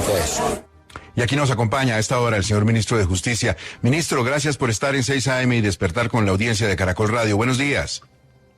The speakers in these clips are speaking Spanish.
precisamente eso. Y aquí nos acompaña a esta hora el señor ministro de Justicia. Ministro, gracias por estar en 6 AM y despertar con la audiencia de Caracol Radio. Buenos días.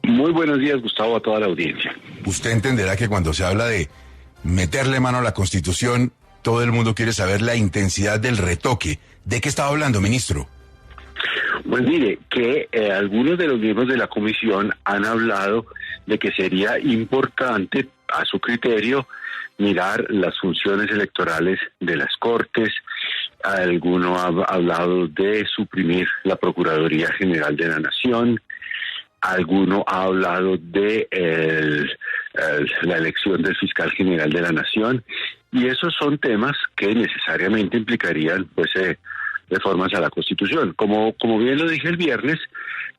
Muy buenos días, Gustavo, a toda la audiencia. Usted entenderá que cuando se habla de meterle mano a la Constitución, todo el mundo quiere saber la intensidad del retoque. ¿De qué estaba hablando, ministro? Pues mire, que algunos de los miembros de la comisión han hablado de que sería importante, a su criterio, mirar las funciones electorales de las Cortes. Alguno ha hablado de suprimir la Procuraduría General de la Nación. Alguno ha hablado de la elección del Fiscal General de la Nación. Y esos son temas que necesariamente implicarían, pues, reformas a la Constitución. Como bien lo dije el viernes,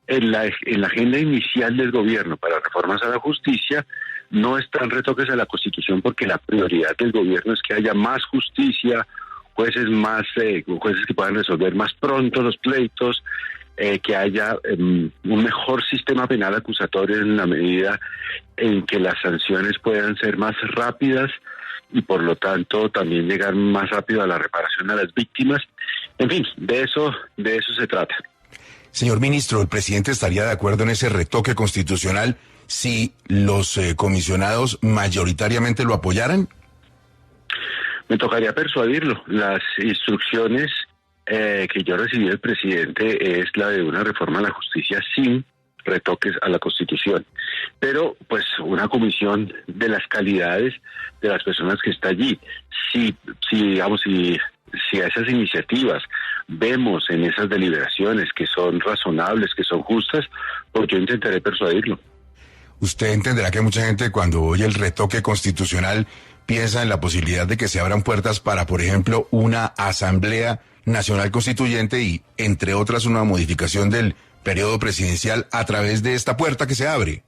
en la agenda inicial del gobierno para reformas a la justicia no están retoques a la Constitución, porque la prioridad del gobierno es que haya más justicia, jueces que puedan resolver más pronto los pleitos, que haya un mejor sistema penal acusatorio en la medida en que las sanciones puedan ser más rápidas y por lo tanto también llegar más rápido a la reparación a las víctimas. En fin, de eso se trata. Señor ministro, ¿el presidente estaría de acuerdo en ese retoque constitucional si los comisionados mayoritariamente lo apoyaran? Me tocaría persuadirlo. Las instrucciones que yo recibí del presidente es la de una reforma a la justicia sin retoques a la Constitución. Pero, pues, una comisión de las calidades de las personas que está allí, si a esas iniciativas vemos en esas deliberaciones que son razonables, que son justas, pues yo intentaré persuadirlo. Usted entenderá que mucha gente, cuando oye el retoque constitucional, piensa en la posibilidad de que se abran puertas para, por ejemplo, una Asamblea Nacional Constituyente y, entre otras, una modificación del periodo presidencial a través de esta puerta que se abre.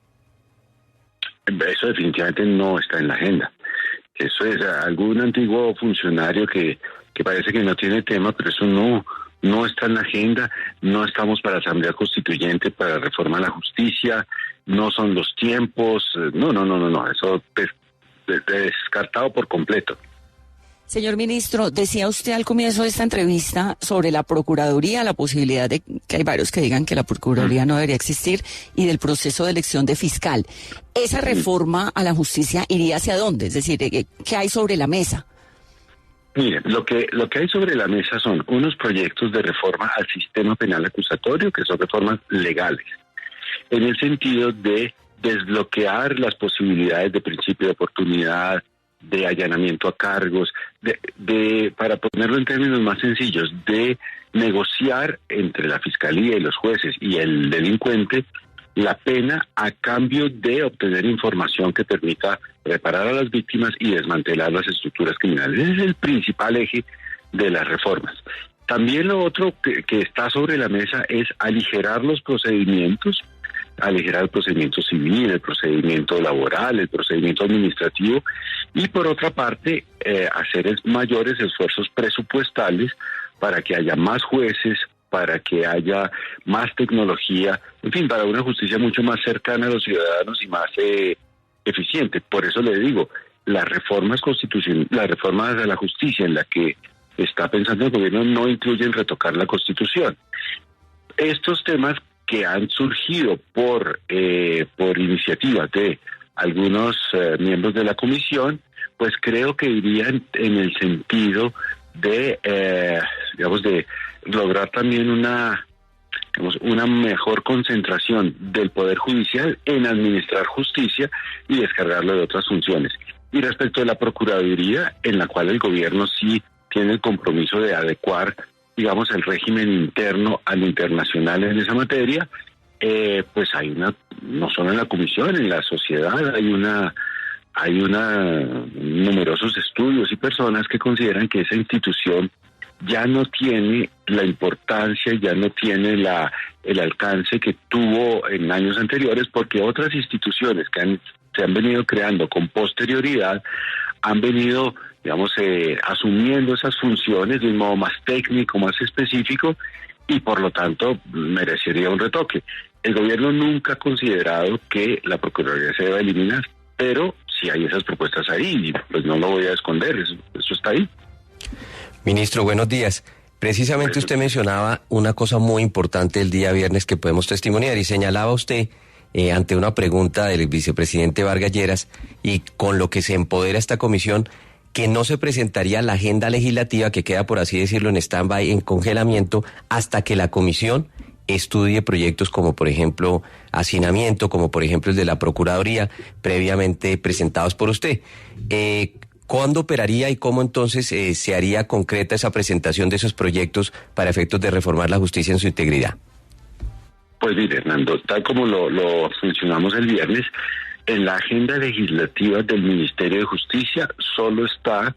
Eso definitivamente no está en la agenda. Eso es algún antiguo funcionario que parece que no tiene tema, pero eso no está en la agenda. No estamos para Asamblea Constituyente, para reforma a la justicia, no son los tiempos. No, eso es descartado por completo. Señor ministro, decía usted al comienzo de esta entrevista sobre la Procuraduría, la posibilidad de que hay varios que digan que la Procuraduría no debería existir, y del proceso de elección de fiscal. ¿Esa reforma a la justicia iría hacia dónde? Es decir, ¿qué hay sobre la mesa? Mire, lo que hay sobre la mesa son unos proyectos de reforma al sistema penal acusatorio, que son reformas legales, en el sentido de desbloquear las posibilidades de principio de oportunidad, de allanamiento a cargos, para ponerlo en términos más sencillos, de negociar entre la Fiscalía y los jueces y el delincuente la pena a cambio de obtener información que permita reparar a las víctimas y desmantelar las estructuras criminales. Ese es el principal eje de las reformas. También lo otro que está sobre la mesa es aligerar los procedimientos, aligerar el procedimiento civil, el procedimiento laboral, el procedimiento administrativo, y por otra parte hacer mayores esfuerzos presupuestales para que haya más jueces, para que haya más tecnología, en fin, para una justicia mucho más cercana a los ciudadanos y más eficiente. Por eso le digo, las reformas de la justicia en la que está pensando el gobierno no incluyen retocar la Constitución. Estos temas que han surgido por iniciativas de algunos miembros de la comisión, pues creo que irían en el sentido de, de lograr también una mejor concentración del Poder Judicial en administrar justicia y descargarlo de otras funciones. Y respecto de la Procuraduría, en la cual el gobierno sí tiene el compromiso de adecuar, digamos, el régimen interno al internacional en esa materia, pues hay no solo en la comisión, en la sociedad hay numerosos estudios y personas que consideran que esa institución ya no tiene la importancia, ya no tiene el alcance que tuvo en años anteriores, porque otras instituciones que se han venido creando con posterioridad han venido, digamos, asumiendo esas funciones de un modo más técnico, más específico, y por lo tanto merecería un retoque. El gobierno nunca ha considerado que la Procuraduría se deba eliminar, pero si hay esas propuestas ahí, pues no lo voy a esconder, eso está ahí. Ministro, buenos días. Precisamente usted mencionaba una cosa muy importante el día viernes que podemos testimoniar y señalaba usted ante una pregunta del vicepresidente Vargas Lleras y con lo que se empodera esta comisión que no se presentaría la agenda legislativa que queda, por así decirlo, en stand-by, en congelamiento, hasta que la comisión estudie proyectos como, por ejemplo, hacinamiento, como, por ejemplo, el de la Procuraduría, previamente presentados por usted. ¿Cuándo operaría y cómo entonces se haría concreta esa presentación de esos proyectos para efectos de reformar la justicia en su integridad? Pues mire, Hernando, tal como lo funcionamos el viernes, en la agenda legislativa del Ministerio de Justicia solo está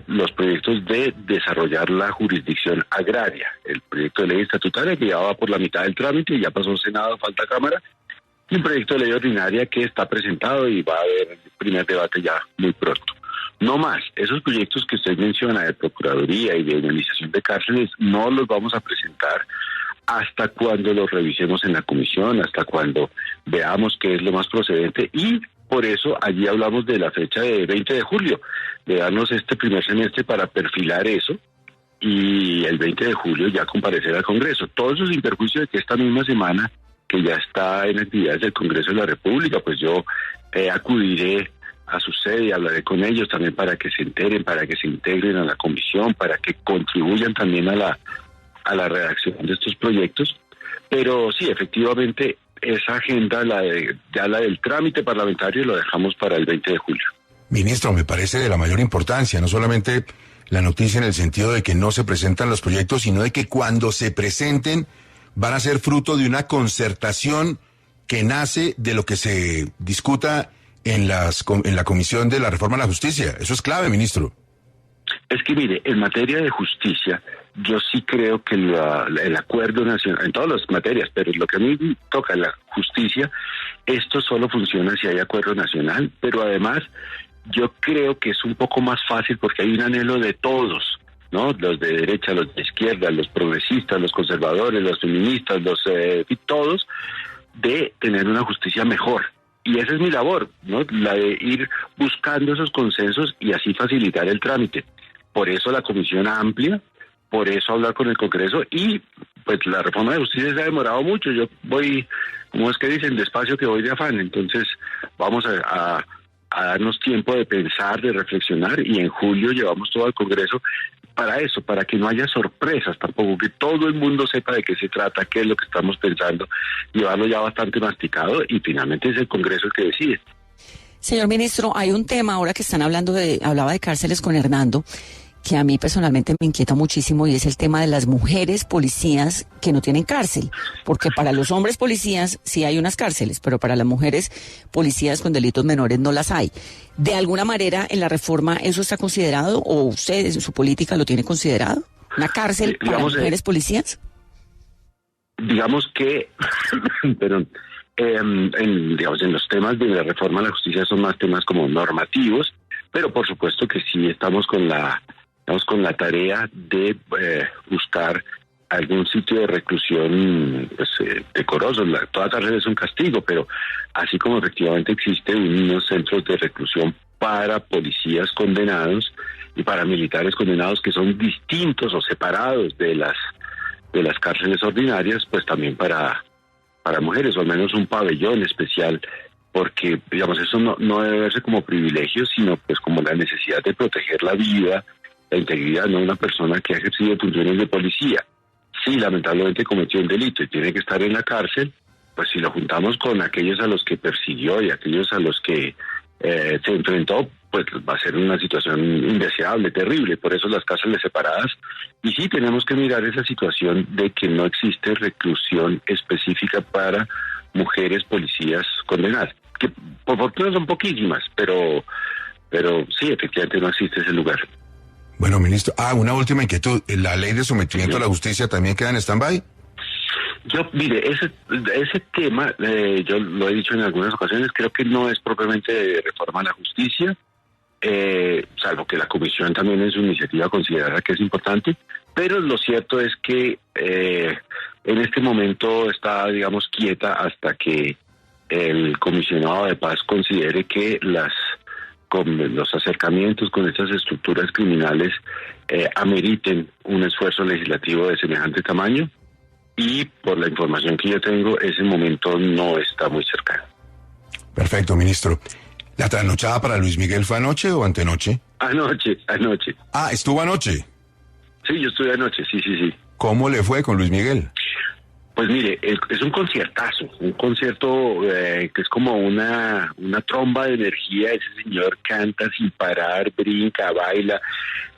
los proyectos de desarrollar la jurisdicción agraria. El proyecto de ley estatutaria que ya va por la mitad del trámite, ya pasó Senado, falta Cámara, y un proyecto de ley ordinaria que está presentado y va a haber el primer debate ya muy pronto. No más, esos proyectos que usted menciona de Procuraduría y de organización de cárceles no los vamos a presentar hasta cuando los revisemos en la comisión, hasta cuando veamos qué es lo más procedente, y por eso allí hablamos de la fecha de 20 de julio, de darnos este primer semestre para perfilar eso, y el 20 de julio ya comparecer al Congreso. Todo eso sin perjuicio de que esta misma semana, que ya está en actividades del Congreso de la República, pues yo acudiré a su sede y hablaré con ellos también para que se enteren, para que se integren a la comisión, para que contribuyan también a la redacción de estos proyectos. Pero sí, efectivamente, esa agenda, la del trámite parlamentario, lo dejamos para el 20 de julio. Ministro, me parece de la mayor importancia, no solamente la noticia en el sentido de que no se presentan los proyectos, sino de que cuando se presenten van a ser fruto de una concertación que nace de lo que se discuta en la Comisión de la Reforma a la Justicia. Eso es clave, ministro. Es que mire, en materia de justicia, yo sí creo que el acuerdo nacional, en todas las materias, pero lo que a mí toca la justicia, esto solo funciona si hay acuerdo nacional, pero además yo creo que es un poco más fácil porque hay un anhelo de todos, ¿no? Los de derecha, los de izquierda, los progresistas, los conservadores, los feministas, todos, de tener una justicia mejor. Y esa es mi labor, ¿no? La de ir buscando esos consensos y así facilitar el trámite. Por eso la comisión amplia, por eso hablar con el Congreso, y pues la reforma de justicia se ha demorado mucho. Yo voy, como es que dicen, despacio que voy de afán. Entonces vamos a darnos tiempo de pensar, de reflexionar, y en julio llevamos todo al Congreso para eso, para que no haya sorpresas tampoco, que todo el mundo sepa de qué se trata, qué es lo que estamos pensando, llevarlo ya bastante masticado, y finalmente es el Congreso el que decide. Señor ministro, hay un tema ahora que están hablaba de cárceles con Hernando, que a mí personalmente me inquieta muchísimo, y es el tema de las mujeres policías que no tienen cárcel, porque para los hombres policías sí hay unas cárceles, pero para las mujeres policías con delitos menores no las hay. ¿De alguna manera en la reforma eso está considerado, o usted en su política lo tiene considerado? ¿Una cárcel para mujeres policías? Digamos que, perdón, en los temas de la reforma a la justicia son más temas como normativos, pero por supuesto que sí estamos con la tarea de buscar algún sitio de reclusión decoroso. Toda cárcel es un castigo, pero así como efectivamente existen unos centros de reclusión para policías condenados y para militares condenados que son distintos o separados de las cárceles ordinarias, pues también para mujeres, o al menos un pabellón especial, porque, digamos, eso no debe verse como privilegio, sino pues como la necesidad de proteger la vida, la integridad de una persona que ha ejercido funciones de policía. Si lamentablemente cometió un delito y tiene que estar en la cárcel, pues si lo juntamos con aquellos a los que persiguió y aquellos a los que se enfrentó, pues va a ser una situación indeseable, terrible. Por eso las cárceles separadas. Y sí tenemos que mirar esa situación de que no existe reclusión específica para mujeres policías condenadas, que por fortuna son poquísimas, pero sí, efectivamente no existe ese lugar. Bueno, ministro, una última inquietud. ¿La ley de sometimiento a la justicia también queda en stand-by? Mire, ese tema, yo lo he dicho en algunas ocasiones, creo que no es propiamente de reforma a la justicia, salvo que la comisión también en su iniciativa considera que es importante, pero lo cierto es que en este momento está, digamos, quieta hasta que el comisionado de paz considere que con los acercamientos con estas estructuras criminales ameriten un esfuerzo legislativo de semejante tamaño, y por la información que yo tengo, ese momento no está muy cercano. Perfecto, ministro. ¿La trasnochada para Luis Miguel fue anoche o antenoche? Anoche. Ah, ¿estuvo anoche? Sí, yo estuve anoche, sí. ¿Cómo le fue con Luis Miguel? Pues mire, es un conciertazo, un concierto que es como una tromba de energía. Ese señor canta sin parar, brinca, baila,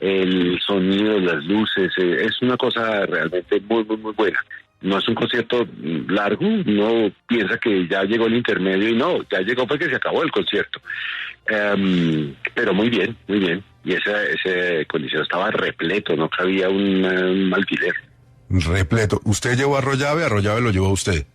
el sonido, las luces, es una cosa realmente muy, muy, muy buena. No es un concierto largo, uno piensa que ya llegó el intermedio y no, ya llegó porque se acabó el concierto. Pero muy bien, muy bien. Y ese coliseo estaba repleto, no cabía un alfiler. Repleto. ¿Usted llevó a Arroyave lo llevó usted?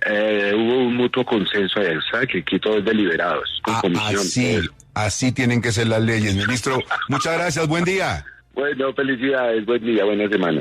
Hubo un mutuo consenso ahí, ¿sabe? Que aquí todo es deliberado, es con comisión. Así tienen que ser las leyes, ministro. Muchas gracias, buen día. Bueno, felicidades, buen día, buena semana.